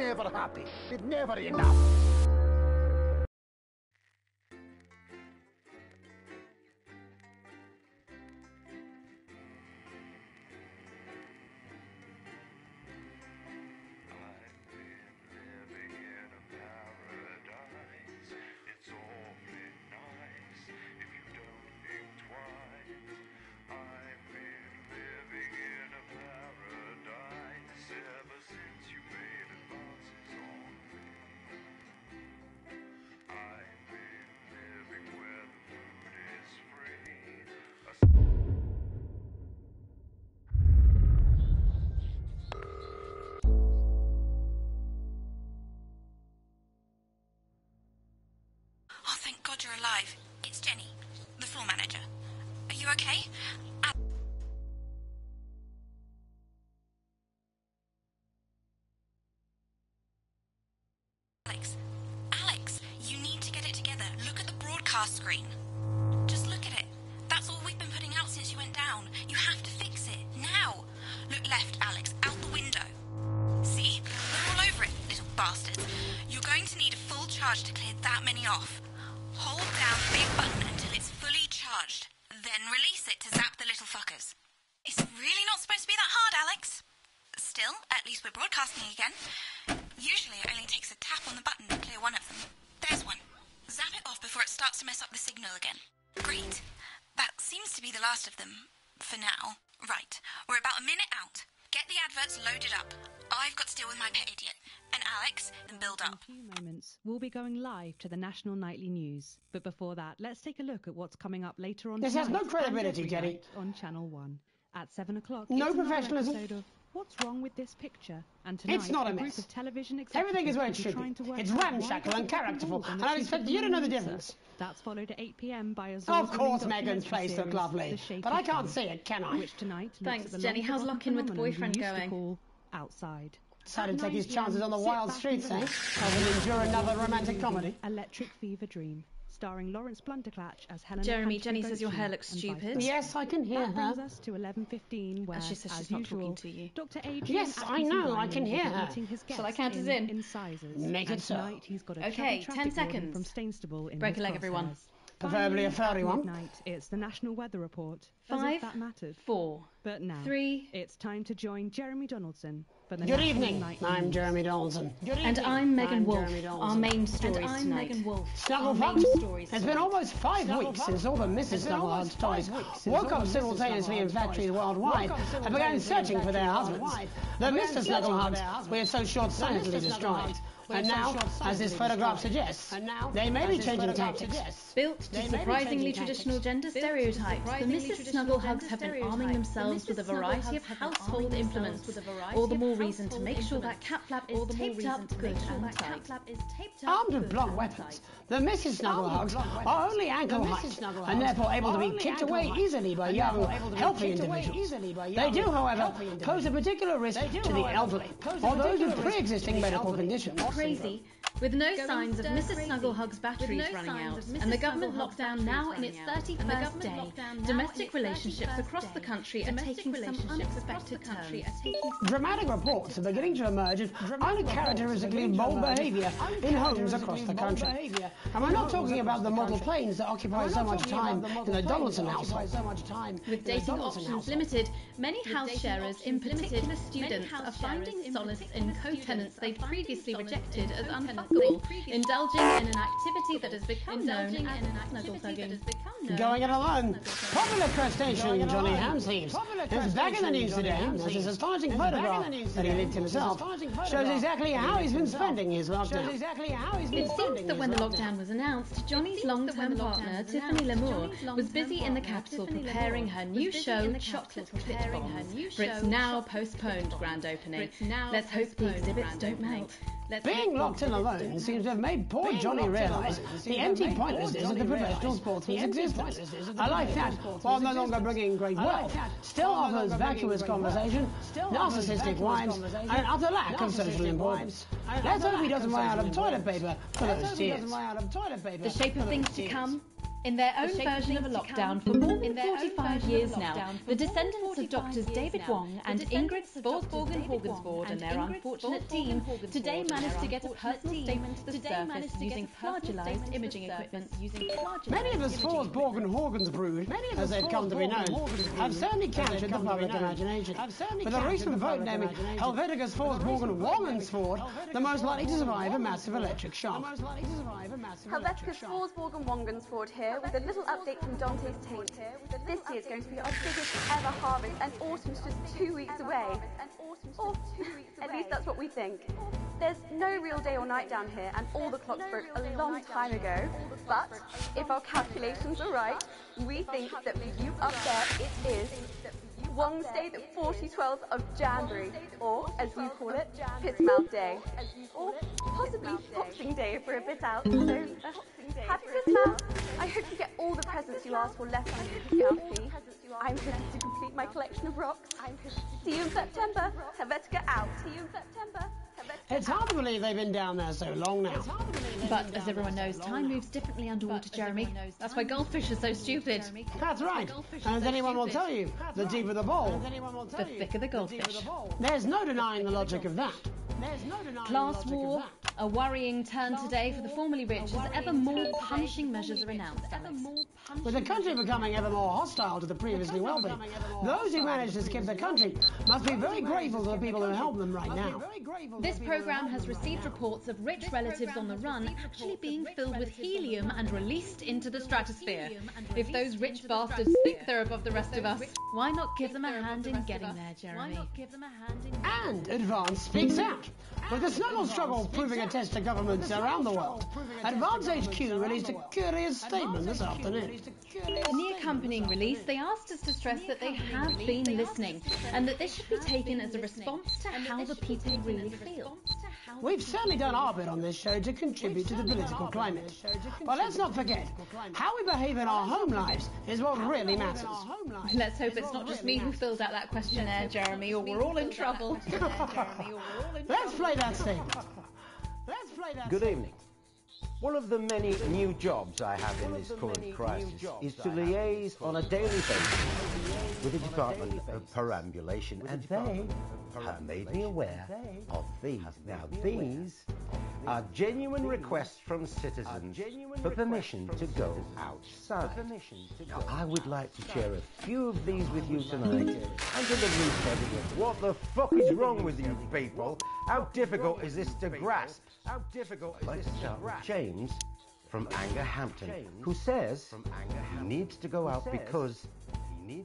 never happy. It's never enough. Oh, thank God you're alive. It's Jenny, the floor manager. Are you okay? Alex, you need to get it together. Look at the broadcast screen. Just look at it. That's all we've been putting out since you went down. You have to fix it, now. Look left, Alex, out the window. See? They're all over it, little bastards. You're going to need a full charge to clear that many off. Hold down the big button until it's fully charged. Then release it to zap the little fuckers. It's really not supposed to be that hard, Alex. Still, at least we're broadcasting again. Usually it only takes a tap on the button to clear one of them. There's one. Zap it off before it starts to mess up the signal again. Great. That seems to be the last of them. For now. Right. We're about a minute out. Get the adverts loaded up. I've got to deal with my pet idiot. And Alex, then build up. In a few moments, we'll be going live to the National Nightly News. But before that, let's take a look at what's coming up later on. This has no credibility, Jenny. On Channel 1 at 7 o'clock. No professionalism. Episode of What's Wrong with This Picture? And tonight, It's not a group mess. of television Everything is where it should trying be. to work It's out ramshackle why and it doesn't characterful, involve and I expect you to know the difference. That's followed at 8 p.m. by a Of award-winning course, Megan's documentary face looked series, lovely, The Shaky but I can't Cam, see it, can I? which tonight looks Thanks, at the Jenny. How's long-forgotten Lock-In with the phenomenon boyfriend we used to going? call Outside. Decided to take his 9 chances on the p.m., wild sit back and streets, eh? relax. Rather than endure another romantic comedy. Electric Fever Dream, starring Lawrence Blunderclatch as Helena. Jeremy, Country Jenny says your hair Goatsy looks and stupid. vice versa. Yes, I can hear That brings her. us to 11:15, where, she says she's as not usual, talking to you. Dr. Adrian Yes, I know, I can hear her. Meeting his Shall I guests count us in? Incisors. Make it and so. Tonight he's got a Okay, chubby 10 traffic warden seconds. from Stainstable in Break his a leg, everyone. crosshairs. Preferably a Finally, furry at one. midnight, it's the National Weather Report. As 5, if that mattered. 4, But now, 3. it's time to join Jeremy Donaldson for the Good National evening, Nightly I'm News. Jeremy Donaldson. And I'm Megan Wolf. Jeremy Our Donaldson. main stories And I'm tonight. Megan Wolf. Snugglefuck? It's been almost 5 weeks since all the Mrs. Snugglehugs toys woke up simultaneously in factories worldwide and began searching for their husbands. The Mr. Snugglehugs we had so short-sightedly destroyed. And now, as this photograph suggests, they may be changing tactics. Built to surprisingly traditional gender stereotypes, the Mrs. Snugglehugs have been arming themselves with a variety of household implements. All the more reason to make sure that cat flap is taped up good and tight. Armed with blunt weapons, the Mrs. Snugglehugs are only ankle height and therefore able to be kicked away easily by young, healthy individuals. They do, however, pose a particular risk to the elderly or those with pre-existing medical conditions. Crazy. With no signs of Mrs. Snugglehugs' batteries running out, and the government lockdown now in its 31st day, domestic relationships across the country are taking some unexpected turns. Dramatic reports are beginning to emerge of uncharacteristically bold behaviour in homes across the country. And we're not talking about the model planes that occupy so much time in the Donaldson household. With dating options limited, many house sharers, in particular students, are finding solace in co-tenants they'd previously rejected as unfuckable, indulging in an activity that has become known as snuggle thugging. Going it alone. Popular crustacean Johnny Hamsleeves is back in the news today as his astonishing photograph that he licked himself shows exactly how he's been spending his lockdown. It seems that when the lockdown was announced, Johnny's long-term partner, Tiffany Lamour, was busy in the capital preparing her new show, Chocolate Clit Bombs, for its now postponed grand opening. Let's hope the exhibits don't melt. Being locked in alone seems to have made poor Johnny realise the empty pointlessness of the professional sportsman's existence. A life that, while no longer bringing great wealth, still offers vacuous conversation, narcissistic wives, and an utter lack of social importance. Let's hope he doesn't run out of toilet paper for those tears. The shape of things to come, In their own version of a lockdown for more than 45 years now, the descendants of doctors David Wong and Ingrid Sporsborgen Horgensvoord and their unfortunate team today managed to get a personal statement to the surface using flagellized imaging equipment. Many of the Sporsborgen Horgensvoord, as they've come to be known, have certainly captured the public imagination. With a recent vote naming Helvetica Sporsborgen Wongensvoord the most likely to survive a massive electric shock. Helvetica Sporsborgen Wongensvoord here with a little update from Dante's Taint. This year is going to be our biggest ever harvest, and autumn's just 2 weeks away. Or at least that's what we think. There's no real day or night down here, and all the clocks broke a long time ago. But if our calculations are right, we think that for you up there, it is Wednesday, the 40/12th of January, or as you call it, Pissmouth Day, or possibly Boxing Day if we're a bit out. So, happy Pissmouth! I hope you get all the presents you asked for left on your discount fee. I'm ready to complete my collection of rocks. See you in September. Helvetica out. See you in September. It's hard to believe they've been down there so long now. But as everyone knows, time moves differently underwater, Jeremy. That's why goldfish are so stupid. That's right. And as anyone will tell you, the deeper the bowl, The thicker the goldfish. there's no denying the logic of that. Class war, a worrying turn today for the formerly rich as ever more punishing measures are announced, Alex. With the country becoming ever more hostile to the previously wealthy, those who managed to skip the country must be very grateful to the people who help them right now. This programme has received reports of rich relatives on the run actually being filled with helium and released into the stratosphere. If those rich bastards think they're above the rest of us, why not give them a hand in getting there, Jeremy? And Advance speaks out. With the snuggle struggle proving a test to governments around the world, Advance HQ released a curious statement this afternoon. In the accompanying release, they asked us to stress that they have been listening and that this should be taken as a response to how the people really feel. We've certainly done our bit on this show to contribute to the political climate. But let's not forget, how we behave in our home lives is what really matters. Let's hope it's not just me who filled out that questionnaire, Jeremy, or we're all in trouble. Let's play that statement. Good evening. One of the many new jobs I have in this current crisis is to liaise on a daily basis with the Department of Perambulation, and they have made me aware of these. Now, these are genuine requests from citizens for permission to go outside. Now, I would like to share a few of these with you tonight under the roof heading, what the fuck is wrong with you people? How difficult is this to grasp? I'd like to start with James from Angerhampton, who says he needs to go out because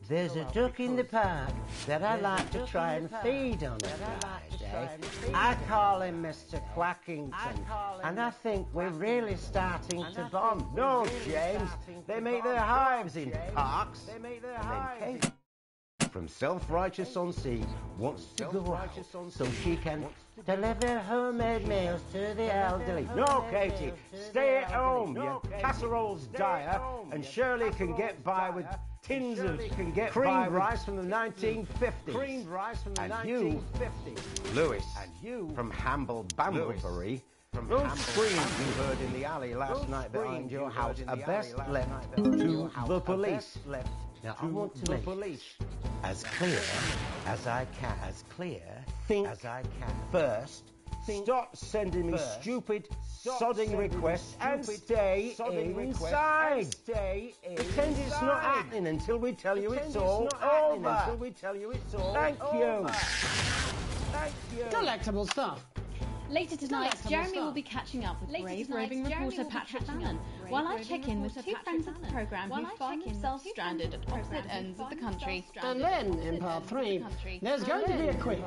there's a duck in the park that I like to try and feed on a Friday. I call him Mr. Quackington, and I think we're really starting to bond. No, James, they make their hives in parks. And then Kate from Self-Righteous-on-Sea wants to go out so she can deliver homemade meals to the elderly. No, Katie, stay at home. Your casserole's dire, and Shirley can get by with tins of creamed rice from the 1950s. And you, Lewis, from Hamble Bamblebury, those screams you heard in the alley last night behind your house are best left to the police. Now, I want to make as clear as I can. First, stop sending me stupid, sodding requests and stay inside. Pretend it's not happening until we tell you it's all over. Thank you. Delectable stuff. Later tonight, Jeremy will be catching up with brave roving reporter Patrick Fallon, while I check in with two friends of the programme who find themselves stranded at opposite ends of the country. And then, in part 3, there's going to be a quiz.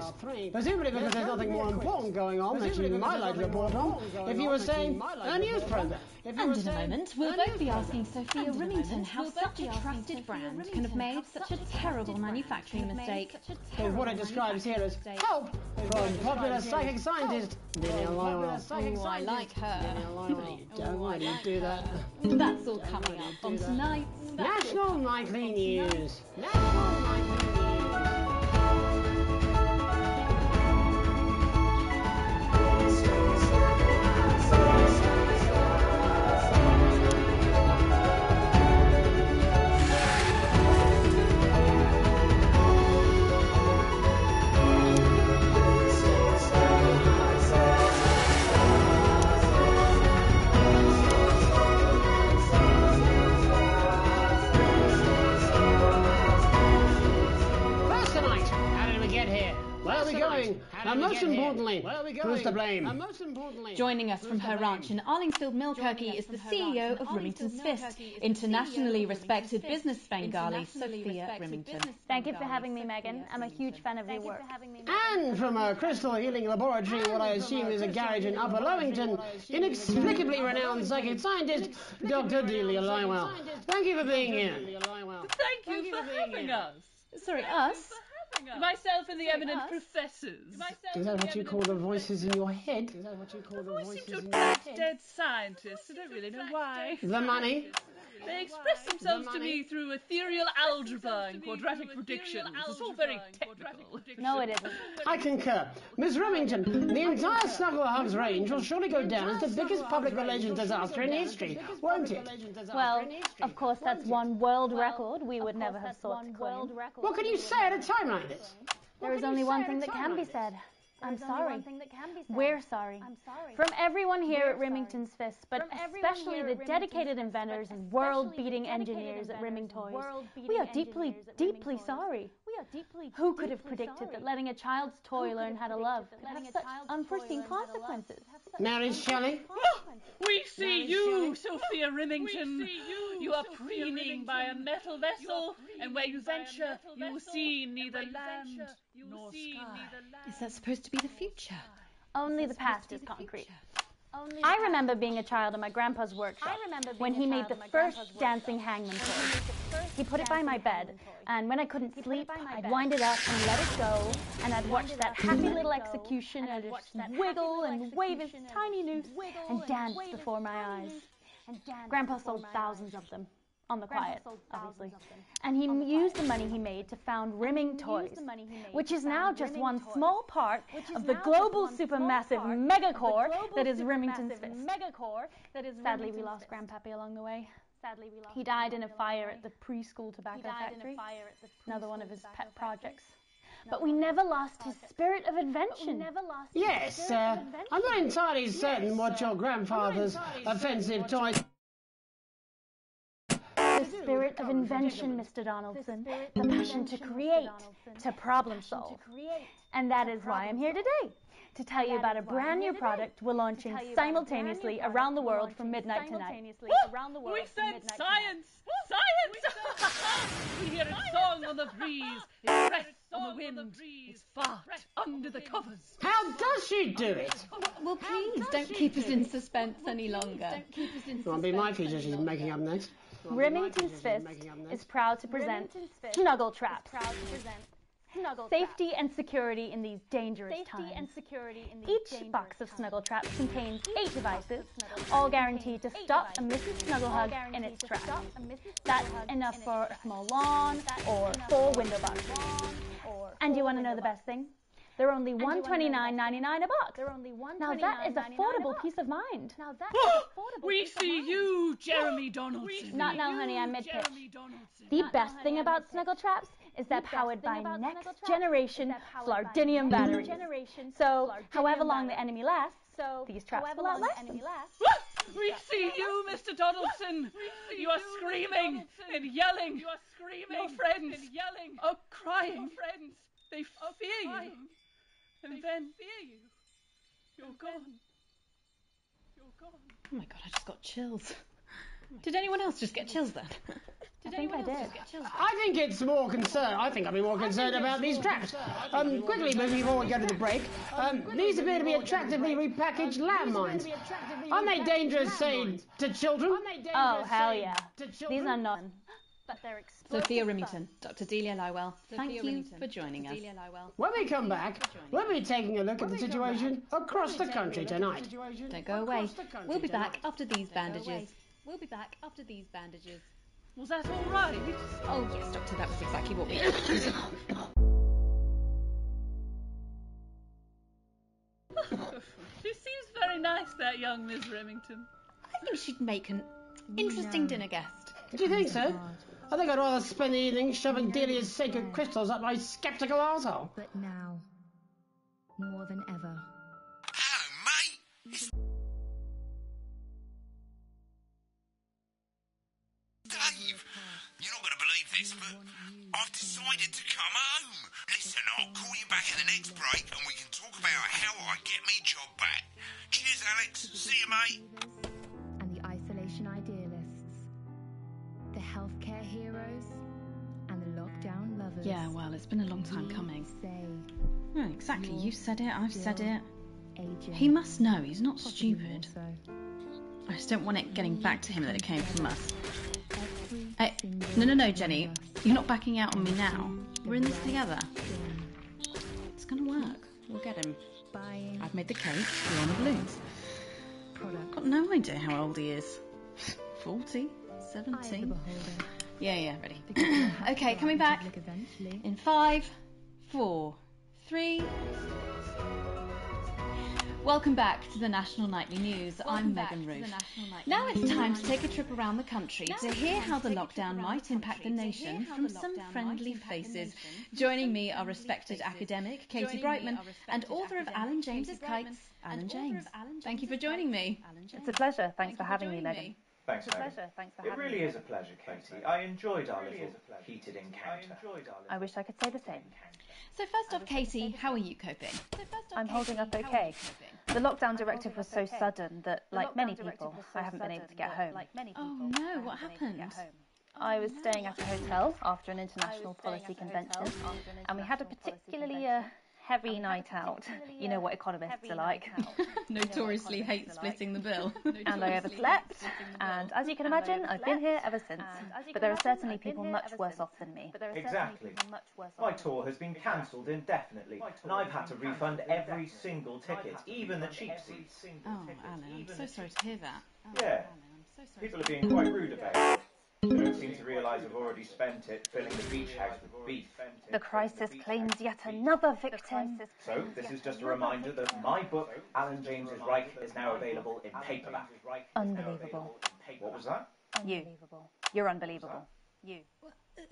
Presumably because there's nothing more important going on that you might like to report on, if you were saying a news programme. And in a moment, we'll both be asking Sophia Remington how such a trusted brand can have made such a terrible manufacturing mistake. With what it describes here as help from popular psychic scientist Danielle Lyle. Oh, I like her. Don't want to do that. That's all coming up on tonight's National Nightly News. most importantly, who's to blame? Joining us from her ranch in Arlingsfield, Milkirky is the CEO of Rimington's Fist, internationally respected business Bengali, Sophia Rimington. Thank you for having me, Megan. I'm a huge fan of your work. And from a crystal healing laboratory, what I assume is a garage in Upper Lowington, inexplicably renowned psychic scientist, Dr. Delia Lywell. Thank you for being here. Thank you for having us. Sorry, us? Myself and the eminent professors. Is that what you call the voices in your head? Voice seem to attract dead scientists. I don't really know why. The money? They express themselves to me through ethereal algebra and quadratic predictions. It's all very technical. No, it isn't. I concur. Miss Remington, the entire Snugglehugs range will surely go down as the biggest public relations disaster in history, won't it? Well, of course, that's one world record we would never have sought to claim. What can you say at a time like this? There is only one thing that can be said. I'm sorry. We're sorry. From everyone here at Rimington's Fist, but especially the dedicated inventors and world-beating engineers at Rimming Toys. We are deeply, deeply sorry. Who could have predicted that letting a child's toy learn how to love could have such unforeseen consequences? Mary Shelley? We see you, Sophia Rimington. You are preening by a metal vessel, and where you venture, you will see neither land nor sky. Is that supposed to be the future? Only the past is concrete. I remember being a child in my grandpa's workshop when he made the first dancing hangman toy. He put it by my bed, and when I couldn't sleep, I'd wind it up and let it go, and I'd watch that happy little executioner just wiggle and wave his tiny noose and dance before my eyes. Grandpa sold thousands of them. On the quiet, obviously. And he used the money he made to found Rimming Toys, which is now just one small part of the global supermassive megacore that is Rimington's Fist. Sadly, we lost Grandpappy along the way. He died in a fire at the preschool tobacco factory, another one of his pet projects. But we never lost his spirit of invention. Yes, I'm not entirely certain what your grandfather's offensive toy... The spirit of invention, Mr. Donaldson. The passion to create, to problem solve. And that is why I'm here today, to tell you about a brand new product we're launching simultaneously around the world from midnight tonight. We said science! Science! We hear its song on the breeze, its breath on the wind, its fart under the covers. How does she do it? Well, please, don't keep us in suspense any longer. It won't be my feature she's making up next. Remington's Fist is proud to present Snuggle Traps. Safety and security in these dangerous times. Each box of Snuggle Traps contains 8 devices, all guaranteed to stop a Mrs. Snugglehug in its tracks. That's enough for a small lawn or 4 window boxes. And you want to know the best thing? They're only $129.99 a box. Now that is affordable peace of mind. We see you, Jeremy Donaldson. Not now, honey, I'm mid-pitch. The best thing about Snuggle Traps is they're powered by next-generation Flardinium batteries. So, however long the enemy lasts, these traps will outlast them. We see you, Mr. Donaldson. You are screaming and yelling. Your friends are crying. They fear you. And then you're gone. Oh my god, I just got chills. Did anyone else just get chills then? I think I did. I think it's more concerned. I think I'd be more concerned about these traps. Quickly, before we go to the break, these appear to be attractively repackaged landmines. Aren't they dangerous, say, to children? Oh, hell yeah. These are not. Sophia Rimington, Dr. Delia Lywell, thank you for joining us. When we come back, we'll be taking a look at the situation across the country tonight. Don't go away. We'll be back after these bandages. Was that all right? Oh yes, Doctor, that was exactly what we She seems very nice, that young Miss Remington. I think she'd make an interesting dinner guest. Do you think so? I think I'd rather spend the evening shoving Delia's sacred crystals up my sceptical arsehole. But now, more than ever. Hello, mate. Dave, you're not going to believe this, but I've decided to come home. Listen, I'll call you back back in the next break and we can talk about how I get me job back. Cheers, Alex. See you, mate. And the isolation idealists, the healthcare heroes, and the lockdown lovers. Yeah, well, it's been a long time coming. Oh, exactly. You said it, I've said it. He must know, he's not stupid. I just don't want it getting back to him that it came from us. No, Jenny. You're not backing out on me now. We're in this together. It's gonna work. We'll get him. I've made the cake. We're on the balloons. Got no idea how old he is. 40? 17? Yeah, ready. Okay, coming back. In 5, 4, 3... Welcome back to the National Nightly News. I'm Megan Ruth. Now it's time to take a trip around the country to hear how the lockdown might impact the nation from some friendly faces. Joining me are respected academic Katie Brightman and author of Alan James's Kites, Alan James. Thank you for joining me. It's a pleasure. Thanks for having me, Megan. Thanks, Megan. It really is a pleasure, Katie. I enjoyed our little heated encounter. I wish I could say the same. So first off, Katie, how are you coping? I'm holding up okay. The lockdown directive was so sudden that, like many people, I haven't been able to get home. Oh no, what happened? I was staying at a hotel after an international policy convention, and we had a particularly heavy night out. You know what economists are like. Notoriously hate splitting the bill. And I overslept, and as you can imagine, I've been here ever since. But there are certainly people much worse off than me. Exactly. My tour has been cancelled indefinitely, and I've had to refund every single ticket, even the cheap seats. Oh, Alan, I'm so sorry to hear that. Yeah. People are being quite rude about it. They don't seem to realise I've already spent it filling the beach house with beef. The crisis claims yet another victim. So, this is just a reminder that my book, Alan James's Reich, is now available in paperback. Unbelievable. What was that? You. You're unbelievable. You.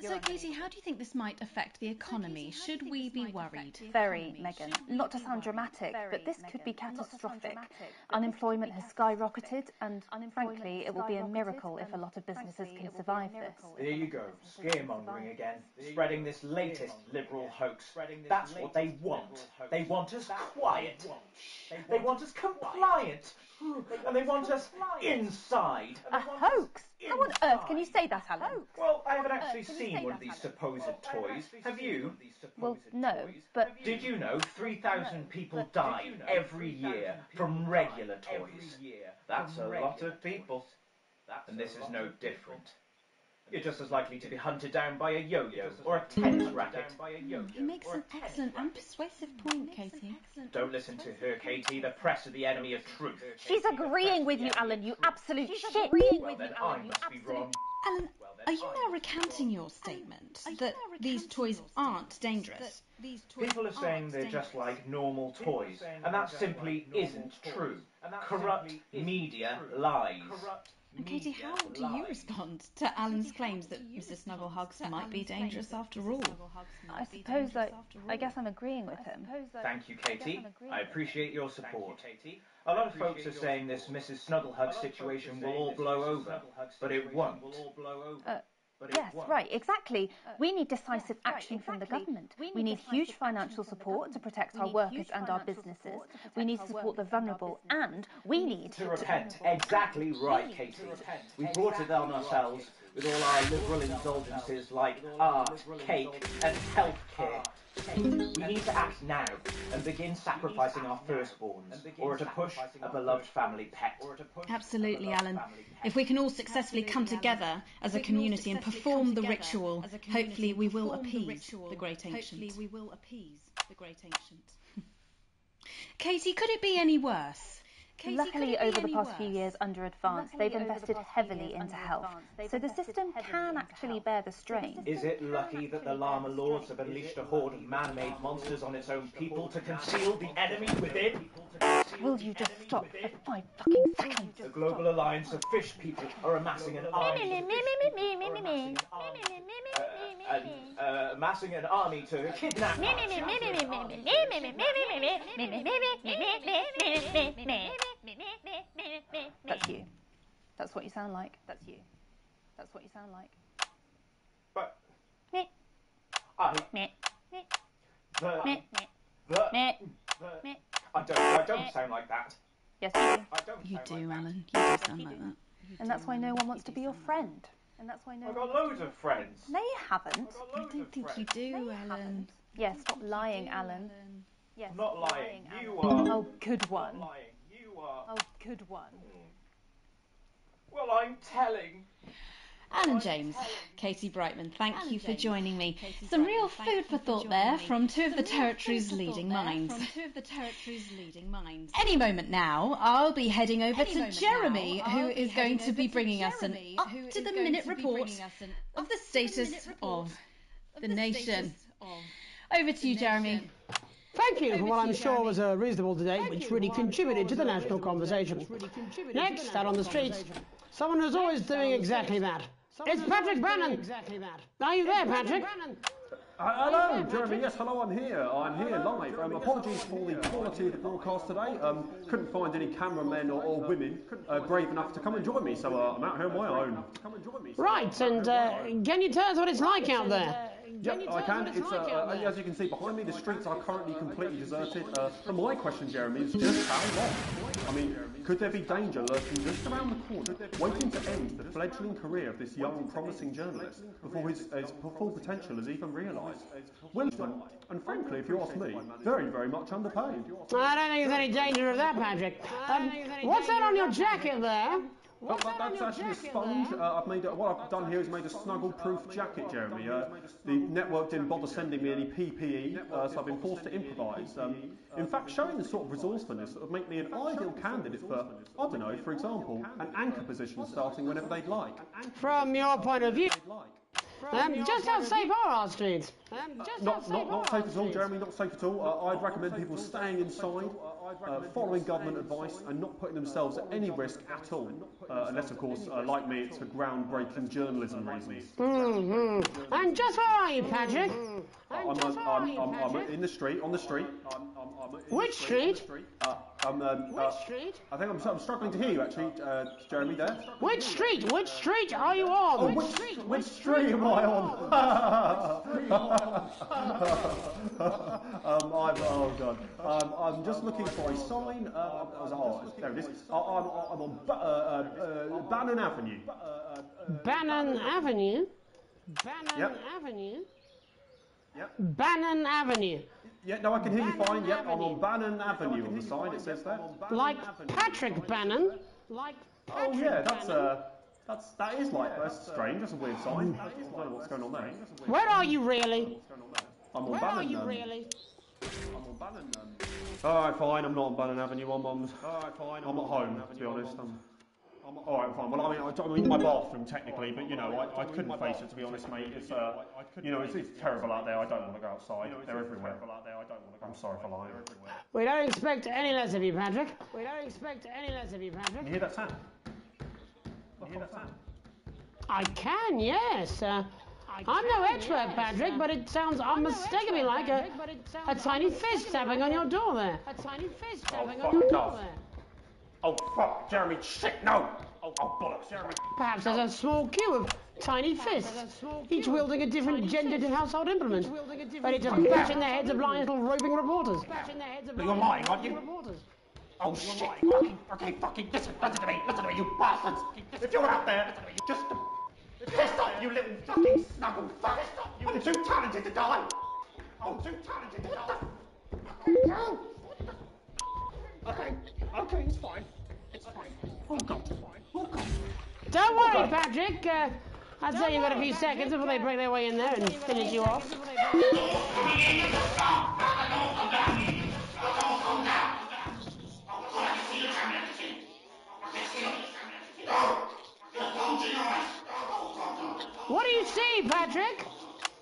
So, Katie, how do you think this might affect the economy? Should we be worried? Very, Megan. Not to sound dramatic, but this could be catastrophic. Unemployment has skyrocketed, and frankly, it will be a miracle if a lot of businesses can survive this. There you go, scaremongering again, spreading this latest liberal hoax. That's what they want. They want us quiet. They want us compliant. And they want us inside. A hoax? How on earth can you say that, Alan? Well, I haven't actually seen one of these supposed toys. Have you? Well, no, but... Did you know 3,000 people die every year from regular toys? That's a lot of people. And this is no different. You're just as likely to be hunted down by a yo-yo or a tennis racket. He makes an excellent and persuasive point, Katie. Don't listen to her, Katie. The press are the enemy of truth. She's agreeing with you, Alan, you absolute shit. Well, then I must be wrong. Alan, are you now recanting your statement that these toys aren't dangerous? People are saying they're just like normal toys, and that simply isn't true. Corrupt media lies. And Katie, how do you respond to Alan's claims that Mr. Snugglehugs might be dangerous after all? I suppose I guess I'm agreeing with him. Thank you, Katie. I appreciate your support. A lot of folks are saying this Mrs. Snugglehugs situation will all blow over, but it won't. Yes, right, exactly. We need decisive action from the government. We need huge financial support to protect our workers and our businesses. We need to support the vulnerable, and we need to repent. Exactly right, Katie. We brought it on ourselves with all our liberal indulgences like art, cake, and healthcare. We need to act now and begin sacrificing our firstborns, or to push a beloved family pet. Absolutely, Alan. If we can all successfully come together as a community and perform the ritual, hopefully we will appease the great ancient. Katie, could it be any worse? Luckily, over the past few years under Advance, they've invested heavily into health, so the system can actually bear the strain. Is it lucky that the Llama Lords have unleashed a horde of man-made monsters on its own people to conceal the enemy within? Will you just stop for 5 fucking seconds? The Global Alliance of Fish People are amassing an army amassing an army to kidnap That's you. That's what you sound like. That's you. That's what you sound like. But I don't sound like that. Yes, you do. Alan. You do sound like that. And that's why no one wants to be your friend. And that's why I've got loads of friends. No, you haven't. I don't think you do, Alan. Yes, stop lying, Alan. Yes, I'm not lying. You are. Oh, good one. I'm lying. You are. Oh, good one. Well, I'm telling. Alan James, Katie Brightman, thank you for joining me. Some real food for thought there from two of the territory's leading minds. Any moment now, I'll be heading over to Jeremy, who is going to be bringing us an up-to-the-minute report of the status of the nation. Over to you, Jeremy. Thank you for what I'm sure was a reasonable debate, which really contributed to the national conversation. Next, out on the streets, someone who's always doing exactly that. It's Patrick Bannon. Are you there, Patrick? Hello, Jeremy. Yes, hello, I'm here live. Apologies for the quality of the broadcast today. Couldn't find any cameramen or women brave enough to come and join me, so I'm out here on my own. Right, and can you tell us what it's like out there? Yeah, I can. It's as you can see behind me, the streets are currently completely deserted. But my question, Jeremy, is just how long? I mean, could there be danger lurking just around the corner, waiting to end the fledgling career of this young, promising journalist before his full potential is even realised? Well, and frankly, if you ask me, very, very much underpaid. I don't think there's any danger of that, Patrick. What's that on your jacket there? That's actually a sponge. What I've done here is made a snuggle-proof jacket, Jeremy. The network didn't bother sending me any PPE, so I've been forced to improvise. In fact, showing the sort of resourcefulness that would make me an ideal candidate for, I don't know, for example, an anchor position starting whenever they'd like. From your point of view. Just how safe are our streets? Not safe at all, Jeremy, not safe at all. I'd recommend people staying inside, following government advice and not putting themselves at any risk at all. Unless, of course, like me, it's for groundbreaking journalism reasons. And just where are you, Patrick? I'm in the street, on the street. Which street? Which street? I think I'm struggling to hear you, actually, Jeremy, there. Which street? Which street are you on? Oh, which street am I on? Oh, God. I'm just looking for a sign. There it is. I'm on Bannon Avenue. Bannon Avenue? Yep. Avenue? Yep. Bannon Avenue. Yeah, no, I can hear you fine. Yep, I'm on Bannon Avenue on the side, it says there. Like Patrick Bannon? Oh, yeah, that is like, that's strange, that's a weird sign. I don't know what's going on there. Where are you really? I'm on Where Bannon. are you really? I'm on Bannon. Alright, fine, I'm not on Bannon Avenue, I'm at home, to be honest. Alright, fine. Well, I'm in my bathroom, technically, but, you know, I couldn't face it, to be honest, mate. It's, you know, it's terrible out there. I don't want to go outside. They're everywhere. I'm sorry for lying. We don't expect any less of you, Patrick. We don't expect any less of you, Patrick. You hear that sound? I can, yes. I'm no expert, Patrick, but it sounds unmistakably like a tiny fist tapping on your door there. A tiny fist tapping on your door there. Oh, fuck, Jeremy, shit, no! Oh, bollocks, Jeremy. Perhaps there's a small queue of tiny fists, each wielding a different gendered household implement, ready to bash in the heads of blind little roving reporters. But you're lying, aren't you? Oh, shit. Okay, fucking listen to me, you bastards. If you're out there, just piss off, you little fucking snuggle fuck. I'm too talented to die. Okay, it's fine. Oh, God. Don't worry, Patrick. I'd say you've got a few seconds before they break their way in there and finish you off. What do you see, Patrick?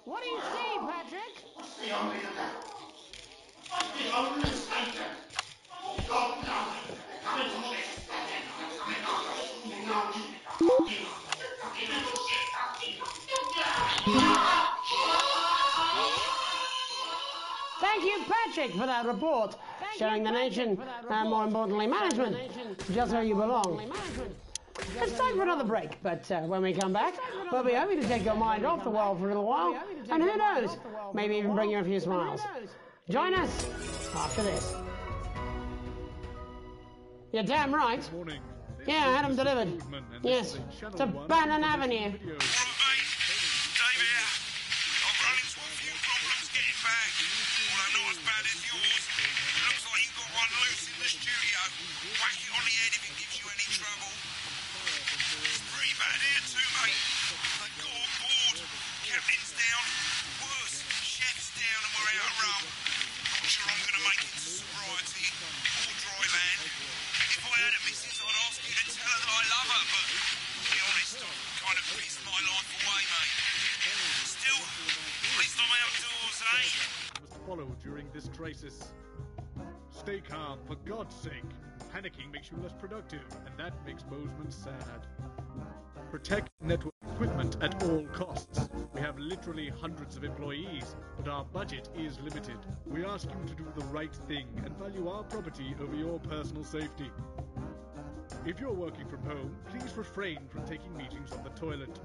What do you see, Patrick? Thank you, Patrick, for that report, showing the nation, and more importantly, management, just where you belong. It's time for another break, but when we come back, we'll be hoping to take your mind off the world for a little while, and who knows, maybe even bring you a few smiles. Join us after this. You're damn right. Good morning. Yeah, I had them delivered. Yes, to Bannon Avenue. Whack it on the head if it gives you any trouble. It's pretty bad here too, mate. I got on board. Captain's down. Worse, chef's down and we're out of rum. Not sure I'm going to make it to sobriety or dry land. If I had a missus, I'd ask you to tell her that I love her, but to be honest, I've kind of pissed my life away, mate. Still, at least I'm outdoors, eh? You must follow during this crisis. Stay calm, for God's sake. Panicking makes you less productive, and that makes Bozeman sad. Protect network equipment at all costs. We have literally hundreds of employees, but our budget is limited. We ask you to do the right thing and value our property over your personal safety. If you're working from home, please refrain from taking meetings on the toilet.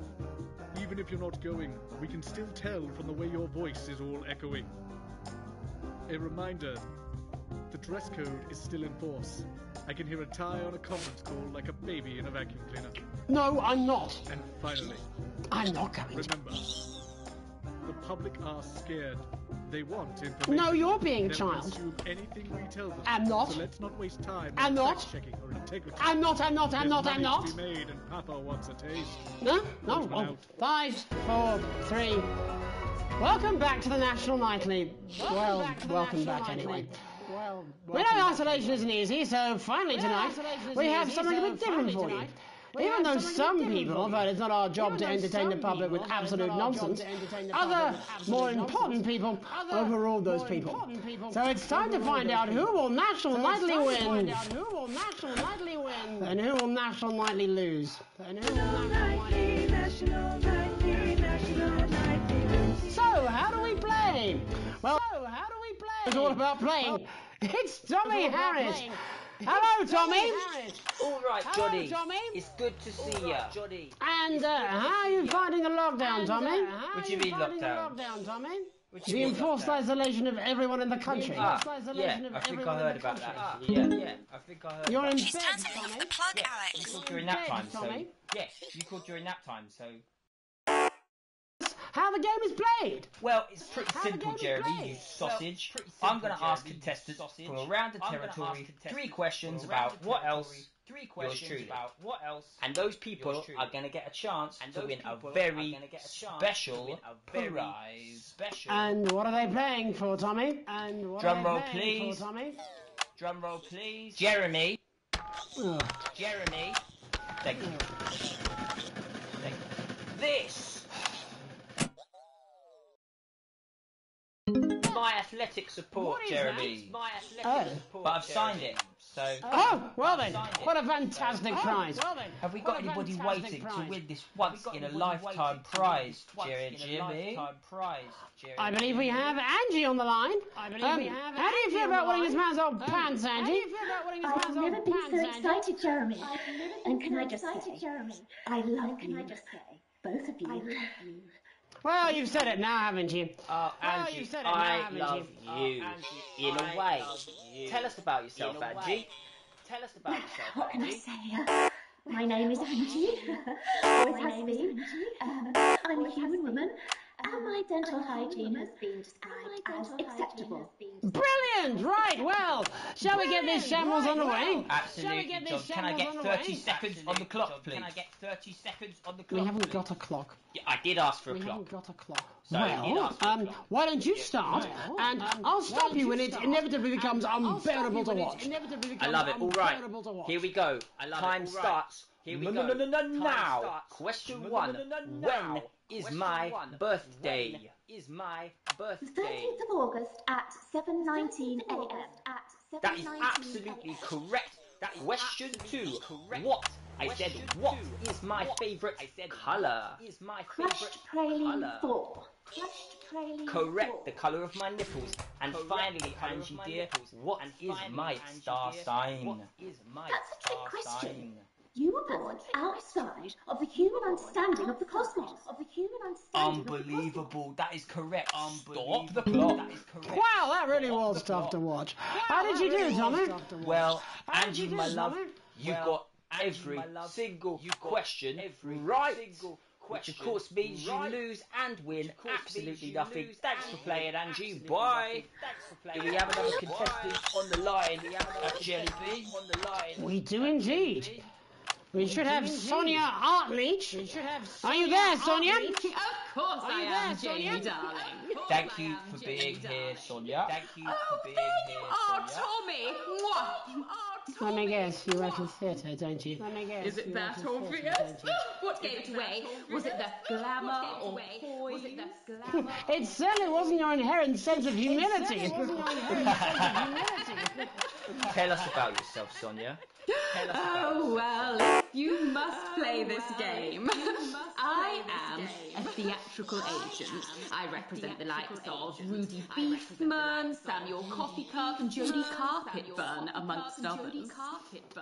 Even if you're not going, we can still tell from the way your voice is all echoing. A reminder, the dress code is still in force. I can hear a tie on a conference call like a baby in a vacuum cleaner. No, I'm not. And finally, I'm not going remember, the public are scared. They want information. No, you're being a They'll child. Assume anything we tell them. I'm not. So let's not waste time I'm on not. fact-checking or integrity. I'm not. There's I'm not. money to be made and Papa wants a taste. No. Bozeman out. 5, 4, 3. Welcome back to the National Nightly. Well, welcome back anyway. We know isolation isn't easy, so finally tonight we have something a bit different for you. Even though some people feel it's not our job to entertain the public with absolute nonsense, other, more important people overrule those people. So it's time to find out who will National Nightly win, and who will National Nightly lose. So, how do we play? Well, it's all about playing. It's Tommy Harris. Hello, Tommy. All right, Johnny. Hello, Tommy. It's good to see you. And how are you finding the lockdown, Tommy? What do you mean lockdown? The enforced isolation of everyone in the country. Yeah, I think I heard about that. Yeah, I think I heard. You're in It's bed, time to pick Tommy. up the plug, Yeah, Alex. you called during nap time, so Tommy. yes, you called during nap time, so. How the game is played? Well, it's pretty simple, Jeremy, you sausage. I'm going to ask contestants from around the territory 3 questions about what else. And those people are going to get a chance to win a very special prize. And what are they playing for, Tommy? Drum roll, please. Drum roll, please. Jeremy. Jeremy. Thank you. Thank you. This. My athletic support, Jeremy. But I've signed it, so. Oh, well then, what a fantastic prize. Have we got anybody waiting to win this once in a lifetime prize, Jeremy? I believe we have Angie on the line. How do you feel about winning this man's old pants, Angie? I've never been so excited, Jeremy. And can I just say, I love you. Both of you. I love you. Well, you've said it now, haven't you? Oh, Angie, I love you. In a way. Tell us about yourself, Angie. Tell us about yourself, What can I say? My name is Angie. Always has been. I'm a human woman, and my dental hygiene has been described as acceptable. Brilliant! Right, well, shall we get these shambles on the way? Absolutely, John. Can I get 30 seconds on the clock, please? Can I get 30 seconds on the clock? We haven't got a clock. Yeah, I did ask for a We clock. haven't got a clock. So Well, why don't you start, and I'll stop you when it inevitably becomes unbearable to watch. I love it. All right, here we go. Time starts. Here we go. Now, question 1. When is my birthday? The 13th of August at 7:19 a.m. That is absolutely correct. Question 2. What? I said, what is my favourite colour? Crushed praline 4. Correct, the colour of my nipples. And finally, Angie dear, what is my star sign? That's a trick question. You were born outside of the human understanding of the cosmos. Unbelievable. That is correct. Stop the clock. That is correct. Wow, that really was tough to watch. How did you do, Tommy? Well, Angie, my love, you got every single question right. Which of course means you lose and win absolutely nothing. Thanks for playing, Angie. Bye. Do we have another contestant on the line at Jelly Bean? We do indeed. We should have Sonia Hartleach. Are you there, Sonia? Of course I am, Jamie, darling. Thank you for being here, Sonia. Thank you for being here, Oh, Sonia. Tommy! Mwah. Let me guess, you work in theatre, don't you? Is it that obvious? What gave it away? Was it the glamour or poise? It certainly wasn't your inherent sense of humility. Tell us about yourself, Sonia. Oh, well, you must play this game. I am a theatrical agent. I represent the likes of Rudy Beefman, Samuel Coffeecup, and Jodie Carpetburn, amongst others.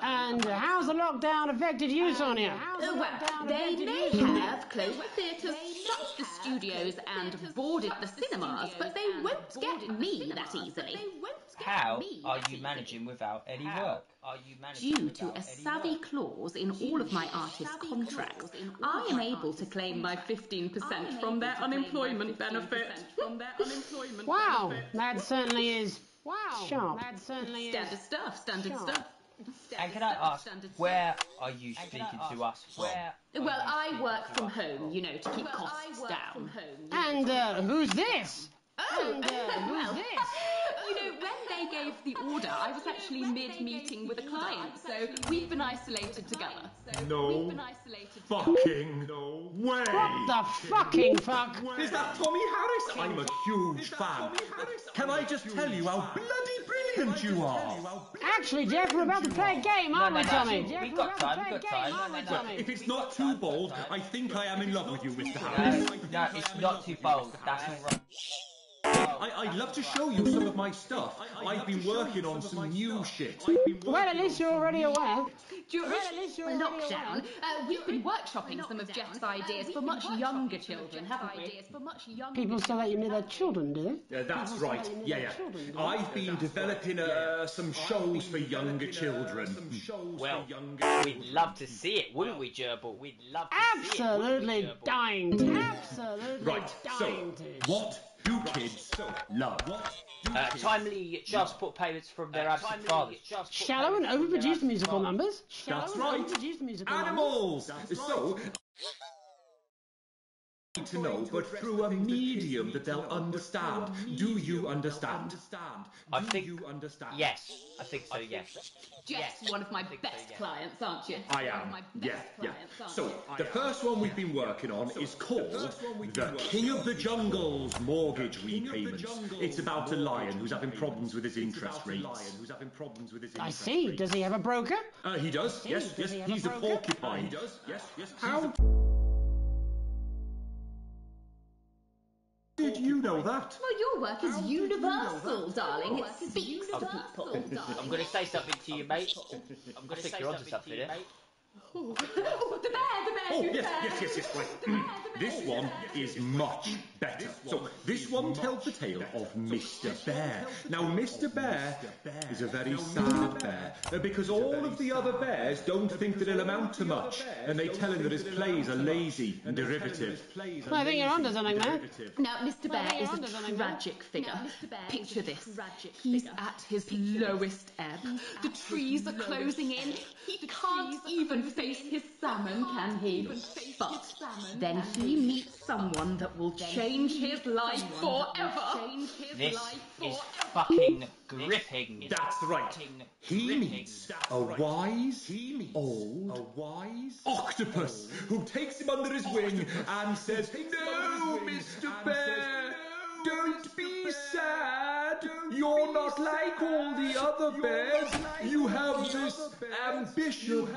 And how's the lockdown affected you, Sonia? Well, they may have closed the theatres, shut the studios, and boarded the cinemas, but they won't get me that easily. How are you managing without any work? Due to a savvy clause in all of my artist contracts, I am able to claim my 15% from their unemployment benefit. Wow, that certainly is sharp. Standard stuff. And can I ask, where are you speaking to us from? Well, I work from home, you know, to keep costs down. And who's this? Who's this? You know, when they gave the order, I was actually mid-meeting with a client, so we've been isolated together. No fucking way! What the fucking fuck? Is that Tommy Harris? I'm a huge fan. Can I just tell you how bloody brilliant you are? Actually, Jeff, we're about to play a game, aren't we, Tommy? We've got time. Well, if it's not too bold, I think I am in love with you, Mr. Harris. No, it's not too bold. That's all right. I'd love to show you some of my stuff. I've been working on some new shit. Well, at least you're already aware. During lockdown, we've been workshopping some of Jeff's ideas for much younger children, haven't we? People still let you near their children, do they? That's right. Yeah. I've been developing some shows for younger children. Well, we'd love to see it, wouldn't we, Gerbil? We'd love to see it. Absolutely dying to. Right, so, what do kids love? Timely child support payments from their absent fathers. Shallow and overproduced musical numbers. That's right. Animals! So, to know, but through a medium that they'll understand. Do you understand? I think yes. I think so, yes. Jeff's one of my best clients, aren't you? I am. Yeah. So, the first one we've been working on is called The King of the Jungle's Mortgage Repayments. It's about a lion who's having problems with his interest rates. I see. Does he have a broker? He does. Yes. He's a porcupine. How did you know that? Well, your work is universal, darling. It speaks to people. I'm going to say something to you, mate. I think you're onto something here. Oh, the bear. Oh, yes. Right. This one is much better. So, this one tells the tale of Mr. Bear. Now, Mr. Bear is a very sad bear, because all of the other bears don't think that he'll amount to much, and they tell him that his plays are lazy and derivative. I think you're onto something, man. Now, Mr. Bear is a tragic figure. Picture this. He's at his lowest ebb. The trees are closing in. He can't even face his salmon, can he? But then he meets someone that will change his life forever. This is fucking gripping. That's right. He meets a wise old octopus who takes him under his wing and says, "No, Mr. Bear, don't be sad. You're not like all the other bears. You have this ambition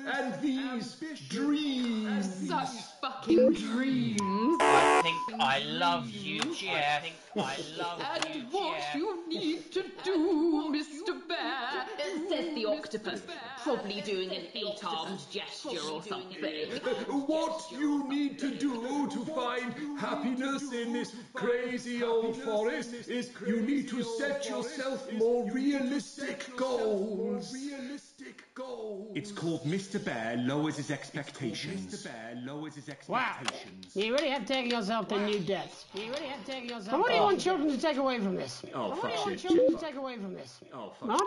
and these dreams." Such fucking dreams. I think I love you, Jeff. And what you need to do, Mr. Bear, says the octopus, probably doing an 8-armed gesture or something. What you need to do to find happiness in this crazy old forest is you need to set yourself more realistic goals. It's called Mr. Bear Lowers His Expectations. Mr. Bear Lowers His Expectations. Wow. You really have taken yourself to new depths. And what do you want children to take away from this? Oh, fuck shit. Children to take away from this? Oh, fuck What?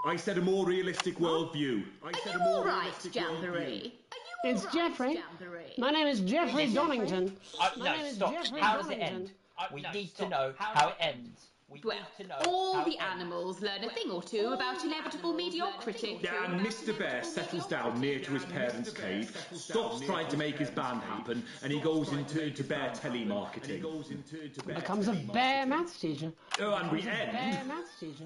I said a more realistic worldview. Are you all right, Jamboree? It's Jeffrey. My name is Jeffrey Donington. No, stop. How does it end? We need to know how it ends. Well, all the animals learn a thing or two about inevitable mediocrity. And Mr. Bear settles down near to his parents' cave, stops trying to make his band happen, and he goes into bear telemarketing. Becomes a bear maths teacher. Oh, and we end. Bear maths teacher.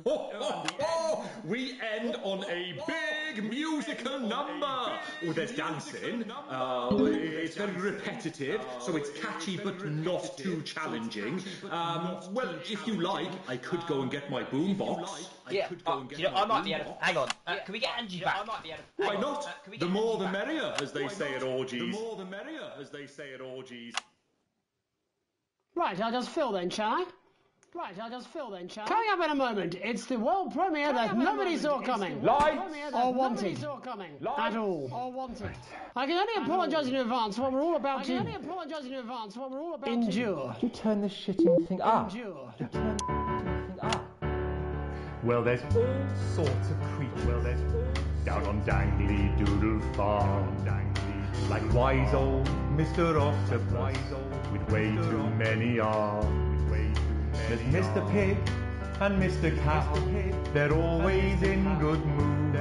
We end on a big musical number. Oh, there's dancing. It's very repetitive, so it's catchy but not too challenging. Well, if you like, I could go and get my boombox. Yeah, I might be able to... Hang on. Can we get Angie back? Why not? The more the merrier, as they say at orgies. The more the merrier, as they say at orgies. Right, I'll just fill then, shall I? Coming up in a moment, it's the world premiere that nobody saw coming. Live or wanted at all. I can only apologise in advance for what we're all about to endure. You turn the shitting thing up. Well, there's all sorts of creatures down on Dangly Doodle Farm. Like wise old Mr. Octopus with way too many arms. There's Mr. Pig and Mr. Cat, they're always in good mood.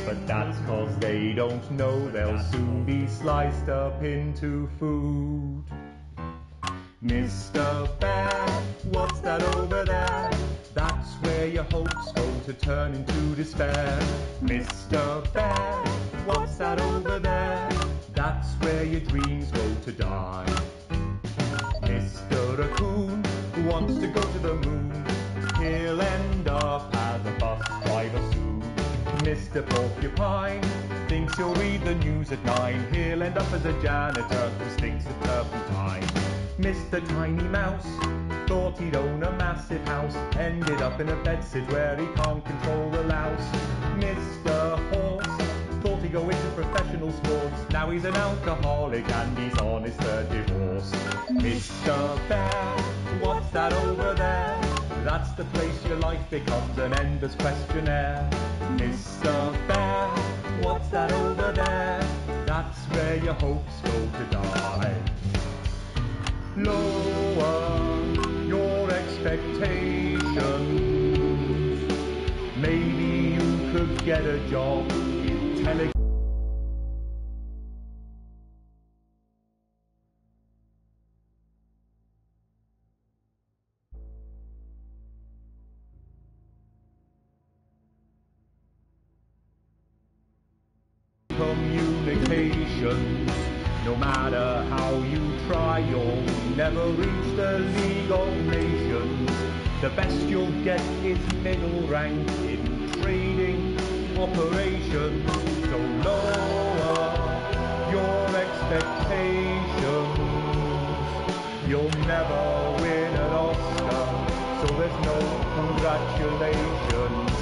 But that's 'cause they don't know they'll soon be sliced up into food. Mr. Bear, what's that over there? That's where your hopes go to turn into despair. Mr. Bear, what's that over there? That's where your dreams go to die. Mr. Raccoon wants to go to the moon. He'll end up as a bus driver soon. Mr. Porcupine thinks he'll read the news at 9. He'll end up as a janitor who stinks of turpentine. Mr. Tiny Mouse thought he'd own a massive house. Ended up in a bedsit where he can't control the louse. Mr. Horse thought he'd go into professional sports. Now he's an alcoholic and he's on his third divorce. Mr. Bear, what's that over there? That's the place your life becomes an endless questionnaire. Mr. Bear, what's that over there? That's where your hopes go to die. Lower your expectations. Maybe you could get a job in tele. Communications. No matter how you try, you'll never reach the League of Nations. The best you'll get is middle rank in trading operations. So lower your expectations. You'll never win an Oscar, so there's no congratulations.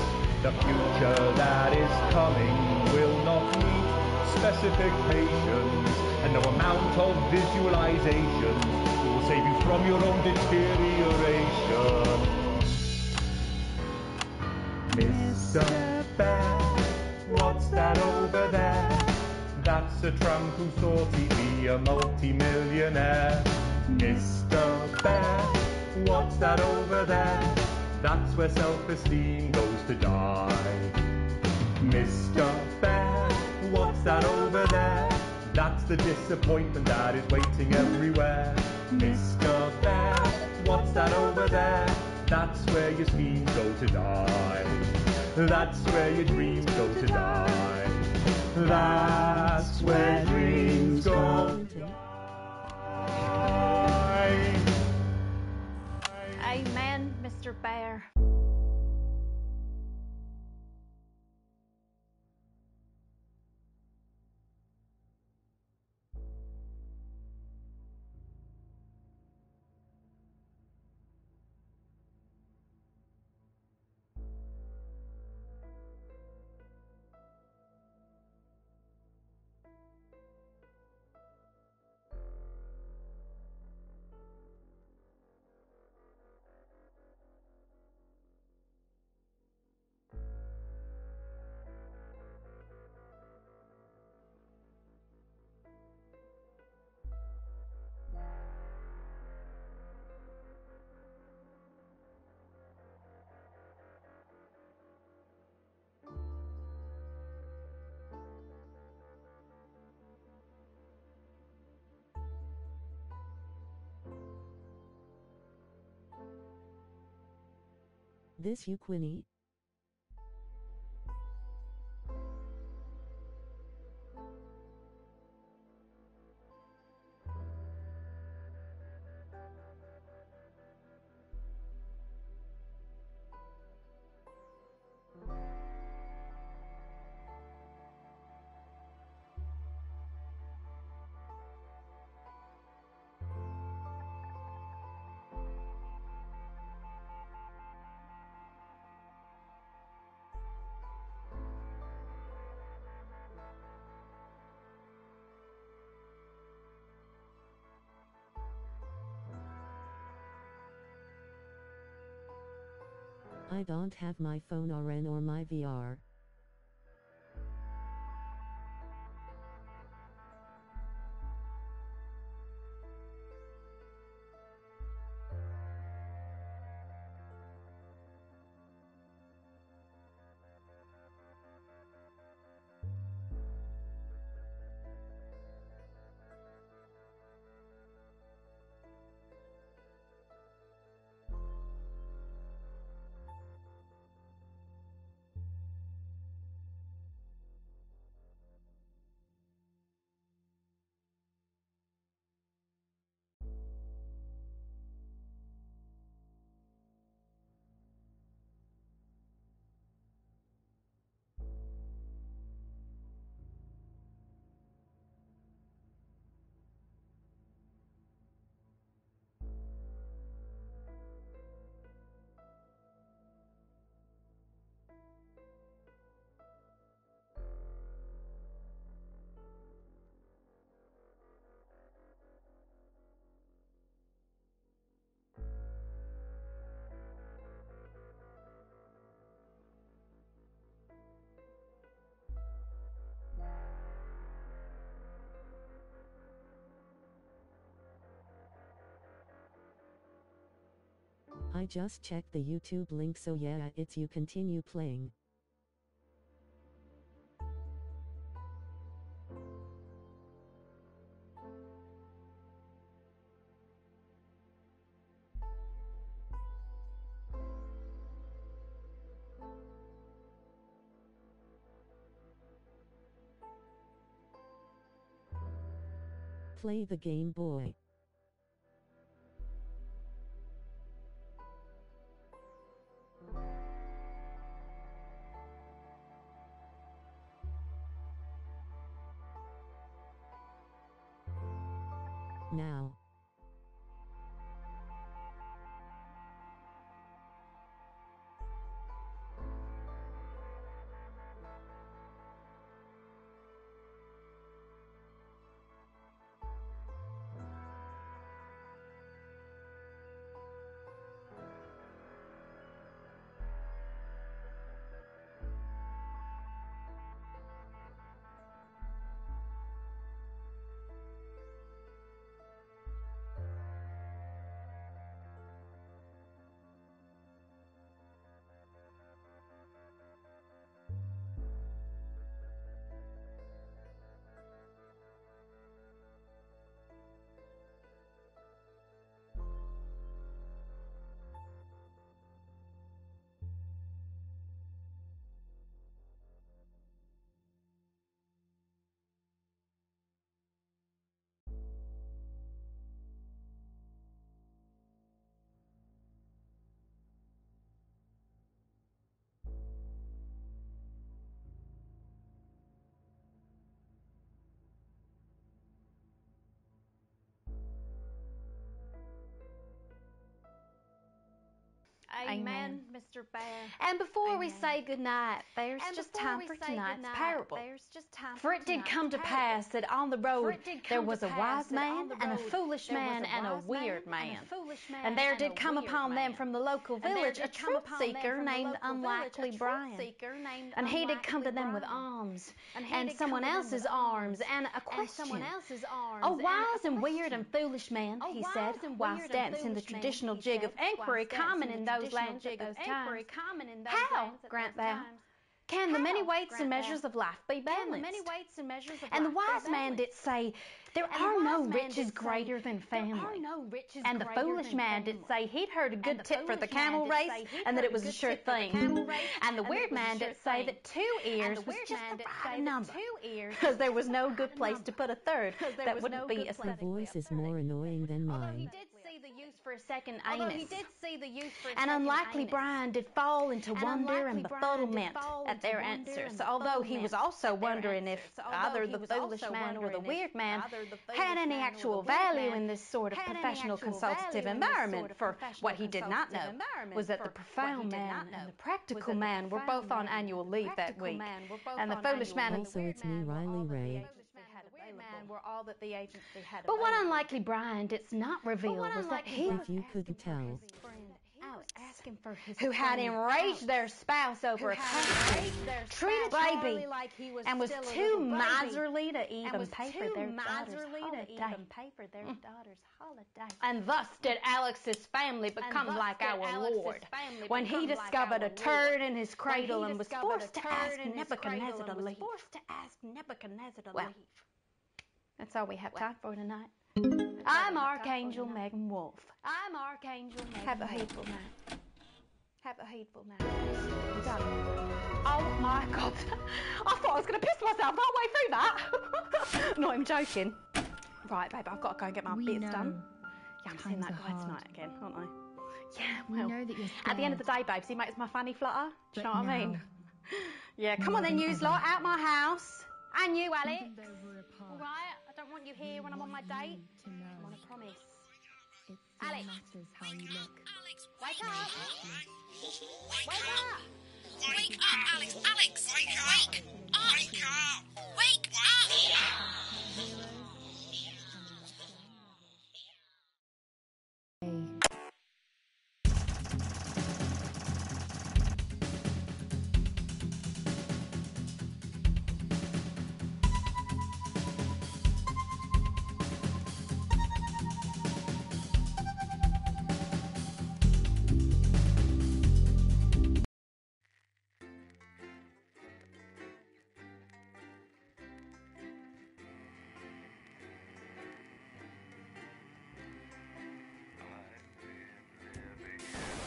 The future that is coming will not meet specifications, and no amount of visualization will save you from your own deterioration. Mr. Bear, what's that over there? That's a tramp who thought he'd be a multi-millionaire. Mr. Bear, what's that over there? That's where self-esteem goes to die. Mr. Bear, what's that over there? That's the disappointment that is waiting everywhere. Mr. Bear, what's that over there? That's where your schemes go to die. That's where your dreams go to die. That's where dreams go to die. Amen, Mr. Bear. This you, Quinny? I don't have my phone or my VR. I just checked the YouTube link, so yeah, it's you. Continue playing. Play the Game Boy. Now. Amen, Mr. Bear. And before we say goodnight, there's just time for tonight's parable. For it did come to pass that on the road there was a wise man and a foolish man and a weird man. And there did come upon them from the local village a truth seeker named Unlikely Brian. And he did come to them with alms and someone else's arms and a question. "O wise and weird and foolish man," he said, whilst dancing the traditional jig of inquiry common in those lands at those times. "How, grant thou, Can the many weights and measures of life be balanced? And the wise man did say, there are no riches greater than family. And the foolish man did say he'd heard a good tip for the camel race and that it was a sure thing. And the weird man did say that 2 ears was just the right number, because there was no good place to put a third that wouldn't be a Her voice is more annoying than mine. The use for a second anus. And unlikely Brian did fall into wonder and befuddlement at their answers, although he was also wondering if either the foolish man or the weird man had any actual value in this sort of professional consultative environment, for what he did not know was that the profound man and the practical man were both on annual leave that week, and the foolish man and Also, it's me, Riley Ray. But what unlikely Brian did not reveal was that he, if you couldn't tell, who had enraged their spouse over a country, treated baby, and was too miserly to even pay for their daughter's holiday. And thus did Alex's family become like our Lord, when he discovered a turd in his cradle and was forced to ask Nebuchadnezzar to leave. Well, that's all we have time for tonight. I'm Archangel Megan Wolf. Have a hateful night. Have a hateful night. Done. Oh my God. I thought I was going to piss myself halfway through that. No, I'm joking. Right, babe, I've got to go and get my bits done. Yeah, I'm seeing that guy tonight again, aren't I? Yeah, well, at the end of the day, babe, see, mate, it's my fanny flutter. Do you know what I mean? Yeah, come on then, you lot, out my house. And you, Alex. All right, I don't want you here when I'm on my date. I want to promise. Alex. How you look. Wake up. Wake up! Wake up, Alex! Alex! Wake up! Wake up! Wake up!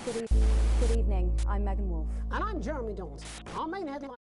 Good evening. I'm Megan Wolf. And I'm Jeremy Dawes. Our main headline.